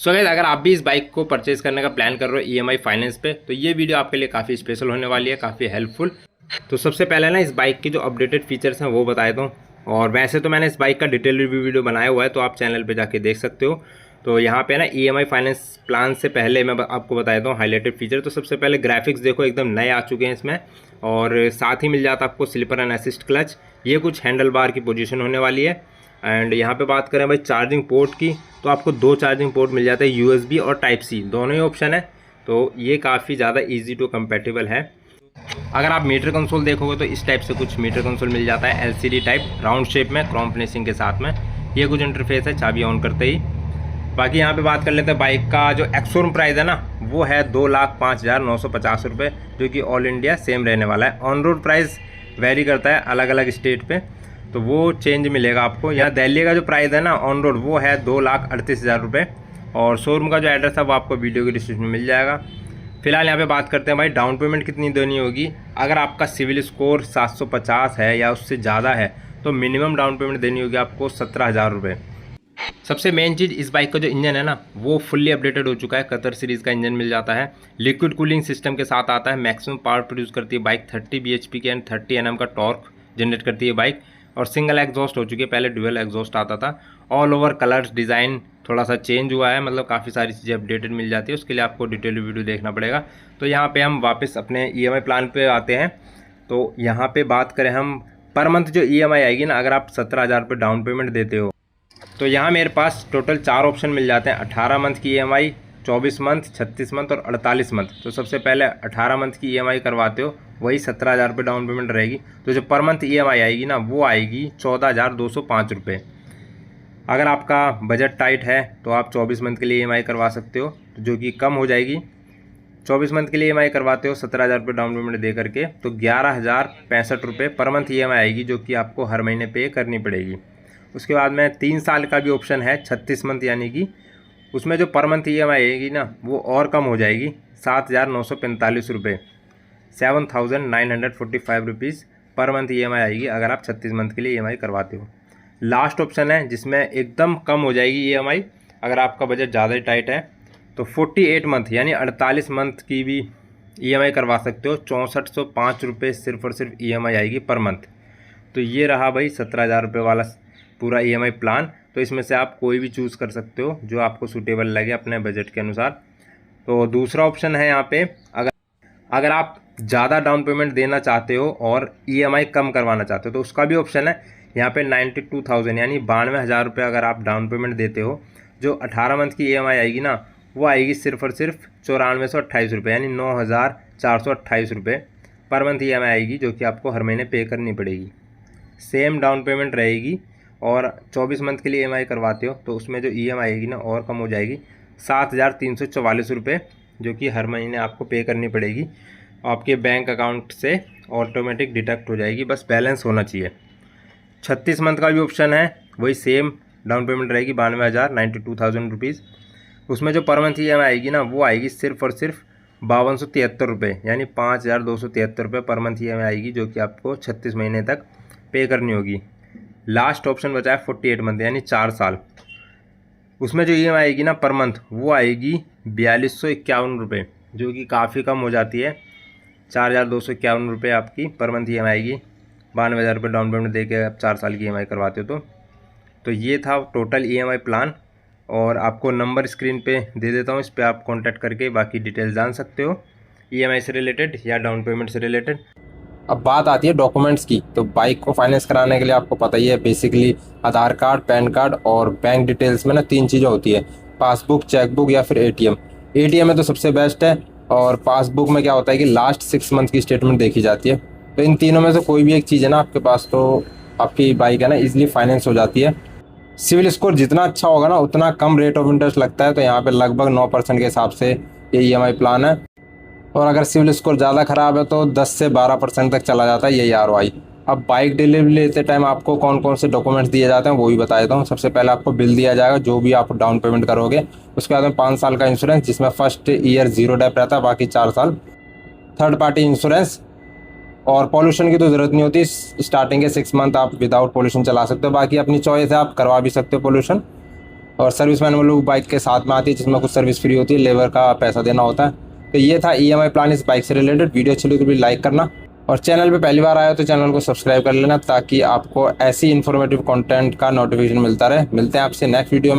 So guys, अगर आप भी इस बाइक को परचेज़ करने का प्लान कर रहे हो ईएमआई फाइनेंस पे, तो ये वीडियो आपके लिए काफ़ी स्पेशल होने वाली है, काफ़ी हेल्पफुल। तो सबसे पहले ना इस बाइक के जो अपडेटेड फीचर्स हैं वो बता देता हूँ। और वैसे तो मैंने इस बाइक का डिटेल रिव्यू वीडियो बनाया हुआ है, तो आप चैनल पे जाके देख सकते हो। तो यहाँ पे ना ईएमआई फाइनेंस प्लान से पहले मैं आपको बता देता हूँ हाईलाइटेड फीचर। तो सबसे पहले ग्राफिक्स देखो, एकदम नए आ चुके हैं इसमें, और साथ ही मिल जाता है आपको स्लीपर एंड असिस्ट क्लच। ये कुछ हैंडल बार की पोजीशन होने वाली है। एंड यहाँ पे बात करें भाई चार्जिंग पोर्ट की, तो आपको दो चार्जिंग पोर्ट मिल जाते हैं, यूएसबी और टाइप सी, दोनों ही ऑप्शन है। तो ये काफ़ी ज़्यादा इजी टू कंपैटिबल है। अगर आप मीटर कंसोल देखोगे तो इस टाइप से कुछ मीटर कंसोल मिल जाता है, एलसीडी टाइप राउंड शेप में क्रोम फिनिशिंग के साथ में। ये कुछ इंटरफेस है चाबी ऑन करते ही। बाकी यहाँ पे बात कर लेते हैं बाइक का जो एक्स-शोरूम प्राइस है ना, वो है 2,05,950 रुपये, जो कि ऑल इंडिया सेम रहने वाला है। ऑन रोड प्राइस वेरी करता है अलग अलग स्टेट पे, तो वो चेंज मिलेगा आपको। यहाँ दिल्ली का जो प्राइस है ना ऑन रोड, वो है 2,38,000 रुपये, और शोरूम का जो एड्रेस है वो आपको वीडियो के डिस्क्रिप्शन में मिल जाएगा। फिलहाल यहाँ पे बात करते हैं भाई डाउन पेमेंट कितनी देनी होगी। अगर आपका सिविल स्कोर 750 है या उससे ज़्यादा है, तो मिनिमम डाउन पेमेंट देनी होगी आपको 17,000 रुपये। सबसे मेन चीज़, इस बाइक का जो इंजन है ना, वो फुल्ली अपडेटेड हो चुका है। कतर सीरीज़ का इंजन मिल जाता है, लिक्विड कूलिंग सिस्टम के साथ आता है। मैक्सिमम पावर प्रोड्यूस करती है बाइक, 30 bhp के एंड 30 Nm का टॉर्क जनरेट करती है बाइक। और सिंगल एग्जॉस्ट हो चुकी है, पहले ड्यूअल एग्जॉस्ट आता था। ऑल ओवर कलर्स डिज़ाइन थोड़ा सा चेंज हुआ है, मतलब काफ़ी सारी चीज़ें अपडेटेड मिल जाती है। उसके लिए आपको डिटेल वीडियो देखना पड़ेगा। तो यहाँ पे हम वापस अपने ईएमआई प्लान पे आते हैं। तो यहाँ पे बात करें हम पर मंथ जो ईएमआई आएगी ना, अगर आप 17,000 रुपये डाउन पेमेंट देते हो, तो यहाँ मेरे पास टोटल 4 ऑप्शन मिल जाते हैं। 18 मंथ की ईएमआई, 24 मंथ, 36 मंथ और 48 मंथ। तो सबसे पहले 18 मंथ की ईएमआई करवाते हो, वही 17,000 रुपये डाउन पेमेंट रहेगी। तो जो पर मंथ ईएमआई आएगी ना, वो आएगी 14,205 रुपये। अगर आपका बजट टाइट है तो आप 24 मंथ के लिए ईएमआई करवा सकते हो, जो कि कम हो जाएगी। 24 मंथ के लिए ईएमआई करवाते हो 17,000 रुपये डाउन पेमेंट दे करके, तो 11,065 रुपये पर मंथ ईएमआई आएगी, जो कि आपको हर महीने पे करनी पड़ेगी। उसके बाद में 3 साल का भी ऑप्शन है, 36 मंथ, यानी कि उसमें जो पर मंथ ईएमआई आएगी ना, वो और कम हो जाएगी, 7,945 रुपये, 7,945 रुपीज़ पर मंथ ईएमआई आएगी, अगर आप 36 मंथ के लिए ईएमआई करवाते हो। लास्ट ऑप्शन है जिसमें एकदम कम हो जाएगी ईएमआई, अगर आपका बजट ज़्यादा ही टाइट है, तो 48 मंथ यानी 48 मंथ की भी ईएमआई करवा सकते हो। 6405 रुपये सिर्फ और सिर्फ ईएमआई आएगी पर मंथ। तो ये रहा भाई 17,000 रुपये वाला पूरा ईएमआई प्लान। तो इसमें से आप कोई भी चूज़ कर सकते हो जो आपको सूटेबल लगे अपने बजट के अनुसार। तो दूसरा ऑप्शन है यहाँ पे, अगर आप ज़्यादा डाउन पेमेंट देना चाहते हो और ईएमआई कम करवाना चाहते हो, तो उसका भी ऑप्शन है। यहाँ पे 92,000 यानी 92,000 रुपये अगर आप डाउन पेमेंट देते हो, जो 18 मंथ की ईएमआई आएगी ना, वो आएगी सिर्फ और सिर्फ 9428 रुपये, यानी 9,428 रुपये पर मंथ ईएमआई आएगी, जो कि आपको हर महीने पे करनी पड़ेगी। सेम डाउन पेमेंट रहेगी। और 24 मंथ के लिए ईएमआई करवाते हो, तो उसमें जो ईएमआई आएगी ना, और कम हो जाएगी, 7,344 रुपये, जो कि हर महीने आपको पे करनी पड़ेगी। आपके बैंक अकाउंट से ऑटोमेटिक डिडक्ट हो जाएगी, बस बैलेंस होना चाहिए। 36 मंथ का भी ऑप्शन है, वही सेम डाउन पेमेंट रहेगी, 92,000 रुपीज़। उसमें जो पर मंथ ईएमआई आएगी ना, वो आएगी सिर्फ और सिर्फ 5,273 रुपये, यानी 5,273 रुपये पर मंथ ईएमआई आएगी, जो कि आपको 36 महीने तक पे करनी होगी। लास्ट ऑप्शन बचा है 48 मंथ, यानी 4 साल। उसमें जो ईएमआई आएगी ना पर मंथ, वो आएगी 4,251 रुपये, जो कि काफ़ी कम हो जाती है। 4,251 रुपये आपकी पर मंथ ईएमआई आएगी, 92,000 रुपये डाउन पेमेंट दे के आप 4 साल की ईएमआई करवाते हो। तो ये था टोटल ईएमआई प्लान, और आपको नंबर स्क्रीन पे दे देता हूँ, इस पर आप कॉन्टैक्ट करके बाकी डिटेल्स जान सकते हो, ईएमआई से रिलेटेड या डाउन पेमेंट से रिलेटेड। अब बात आती है डॉक्यूमेंट्स की। तो बाइक को फाइनेंस कराने के लिए आपको पता ही है, बेसिकली आधार कार्ड, पैन कार्ड और बैंक डिटेल्स में ना 3 चीज़ें होती है, पासबुक, चेकबुक या फिर एटीएम। एटीएम में तो सबसे बेस्ट है, और पासबुक में क्या होता है कि लास्ट 6 मंथ की स्टेटमेंट देखी जाती है। तो इन तीनों में से कोई भी एक चीज़ है ना आपके पास, तो आपकी बाइक है ना ईजिली फाइनेंस हो जाती है। सिविल स्कोर जितना अच्छा होगा ना, उतना कम रेट ऑफ इंटरेस्ट लगता है। तो यहाँ पे लगभग 9% के हिसाब से ये ईएमआई प्लान है। और अगर सिविल स्कोर ज़्यादा ख़राब है तो 10 से 12% तक चला जाता है यही आरओआई। अब बाइक डिलीवरी लेते टाइम आपको कौन कौन से डॉक्यूमेंट्स दिए जाते हैं वो भी बता देता हूँ। सबसे पहले आपको बिल दिया जाएगा जो भी आप डाउन पेमेंट करोगे। उसके बाद में 5 साल का इंश्योरेंस, जिसमें फर्स्ट ईयर 0 डेप रहता है, बाकी 4 साल। थर्ड पार्टी इंश्योरेंस, और पॉल्यूशन की तो ज़रूरत नहीं होती, स्टार्टिंग के 6 मंथ आप विदाउट पॉल्यूशन चला सकते हो, बाकी अपनी चॉइस है, आप करवा भी सकते हो पॉल्यूशन। और सर्विस मैनुअल वो बाइक के साथ में आती है, जिसमें कुछ सर्विस फ्री होती है, लेबर का पैसा देना होता है। तो ये था EMI प्लान इस बाइक से रिलेटेड। वीडियो अच्छी लगी तो प्लीज़ लाइक करना, और चैनल पे पहली बार आया हो तो चैनल को सब्सक्राइब कर लेना, ताकि आपको ऐसी इन्फॉर्मेटिव कंटेंट का नोटिफिकेशन मिलता रहे। मिलते हैं आपसे नेक्स्ट वीडियो में।